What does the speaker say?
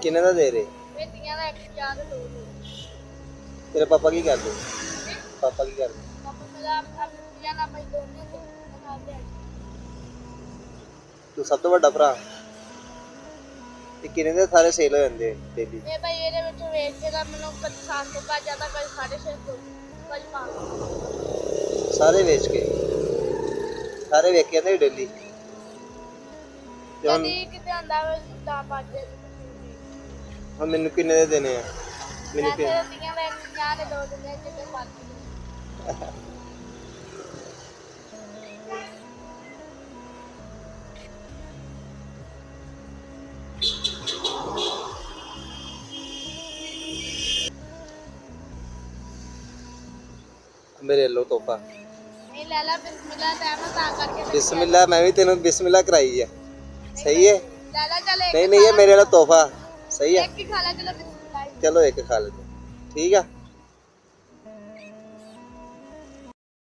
किन्ने दा दे रहे? बेटियां दा एक चार दो दो। तेरे पापा की करदे? पापा की करदे? पापा मेरा अब ना भाई दोनों को बना दे। तू सब तो बड़ा भरा ते किन्ने दे सारे सेल हो जांदे डेली? ये भाई ਇਹਦੇ ਵਿੱਚ ਵੇਚ ਕੇ ਤਾਂ ਮੈਨੂੰ ਕਦੀ 700 ਪਾ ਜਾਂਦਾ ਕਦੀ 650 ਕਦੀ 500 सारे बेच के सारे वेख के आंदे डेली ते हुन ਕਦੀ ਕਿਤੇ ਆਂਦਾ ਵਾ 10 5 हुन मैनू किन्ने दे देने आ? मैनू ਮੈਂ कि ਤੇ ਦੀਆਂ ਲੈ ਕੇ ਦੋ ਦਿਨ ਜਿੱਤੇ ਪਾਲਦੀ मेरे लो तोहफा। नहीं लाला बिस्मिल्लाह टाइम है ता करके बिस्मिल्लाह मैं भी तेनू बिस्मिल्लाह कराई है। सही है? लाला चल एक नहीं नहीं ये मेरे लिए तोहफा सही है। एक ही खा ला चलो बिस्मिल्लाह चलो एक खा लेते ठीक है।